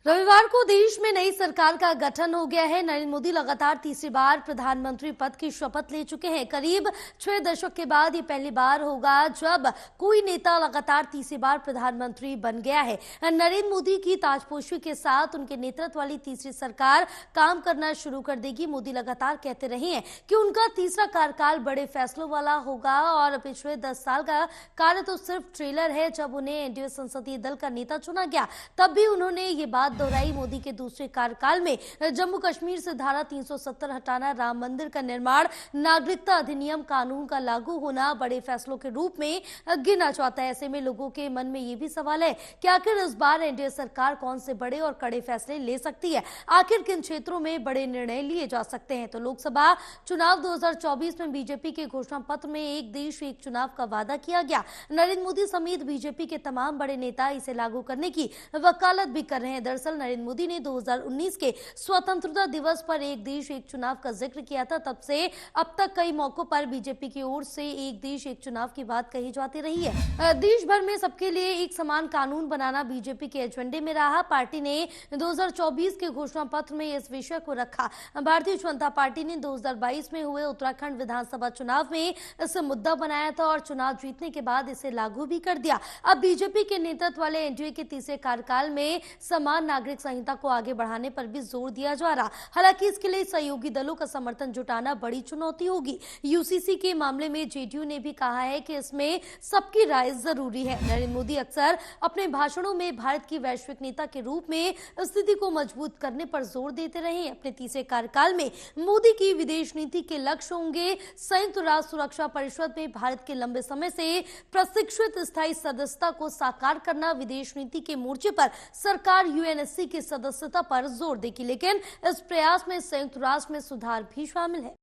रविवार को देश में नई सरकार का गठन हो गया है। नरेंद्र मोदी लगातार तीसरी बार प्रधानमंत्री पद की शपथ ले चुके हैं। करीब 6 दशक के बाद ये पहली बार होगा जब कोई नेता लगातार तीसरी बार प्रधानमंत्री बन गया है। नरेंद्र मोदी की ताजपोशी के साथ उनके नेतृत्व वाली तीसरी सरकार काम करना शुरू कर देगी। मोदी लगातार कहते रहे हैं कि उनका तीसरा कार्यकाल बड़े फैसलों वाला होगा और पिछले 10 साल का कार्य तो सिर्फ ट्रेलर है। जब उन्हें एनडीए संसदीय दल का नेता चुना गया तब भी उन्होंने ये बात दोहराई। मोदी के दूसरे कार्यकाल में जम्मू कश्मीर से धारा 370 हटाना, राम मंदिर का निर्माण, नागरिकता अधिनियम कानून का लागू होना बड़े फैसलों के रूप में गिना जाता है। ऐसे में लोगों के मन में यह भी सवाल है कि आखिर इस बार एनडीए सरकार कौन से बड़े और कड़े फैसले ले सकती है। आखिर किन क्षेत्रों में बड़े निर्णय लिए जा सकते हैं। तो लोकसभा चुनाव 2024 में बीजेपी के घोषणा पत्र में एक देश एक चुनाव का वादा किया गया। नरेंद्र मोदी समेत बीजेपी के तमाम बड़े नेता इसे लागू करने की वकालत भी कर रहे हैं। दरअसल नरेंद्र मोदी ने 2019 के स्वतंत्रता दिवस पर एक देश एक चुनाव का जिक्र किया था। तब से अब तक कई मौकों पर बीजेपी की ओर से एक देश एक चुनाव की बात कही जाती रही है। देश भर में सबके लिए एक समान कानून बनाना बीजेपी के एजेंडे में रहा। पार्टी ने 2024 के घोषणा पत्र में इस विषय को रखा। भारतीय जनता पार्टी ने 2022 में हुए उत्तराखंड विधानसभा चुनाव में इसे मुद्दा बनाया था और चुनाव जीतने के बाद इसे लागू भी कर दिया। अब बीजेपी के नेतृत्व वाले एनडीए के तीसरे कार्यकाल में समान नागरिक संहिता को आगे बढ़ाने पर भी जोर दिया जा रहा। हालांकि इसके लिए सहयोगी दलों का समर्थन जुटाना बड़ी चुनौती होगी। यूसीसी के मामले में जेडीयू ने भी कहा है कि इसमें सबकी राय जरूरी है। नरेंद्र मोदी अक्सर अपने भाषणों में भारत की वैश्विक नेता के रूप में स्थिति को मजबूत करने पर जोर देते रहे हैं। अपने तीसरे कार्यकाल में मोदी की विदेश नीति के लक्ष्य होंगे संयुक्त राष्ट्र सुरक्षा परिषद में भारत के लंबे समय से प्रशिक्षित स्थायी सदस्यता को साकार करना। विदेश नीति के मोर्चे पर सरकार यूएनएससी की सदस्यता पर जोर देगी, लेकिन इस प्रयास में संयुक्त राष्ट्र में सुधार भी शामिल है।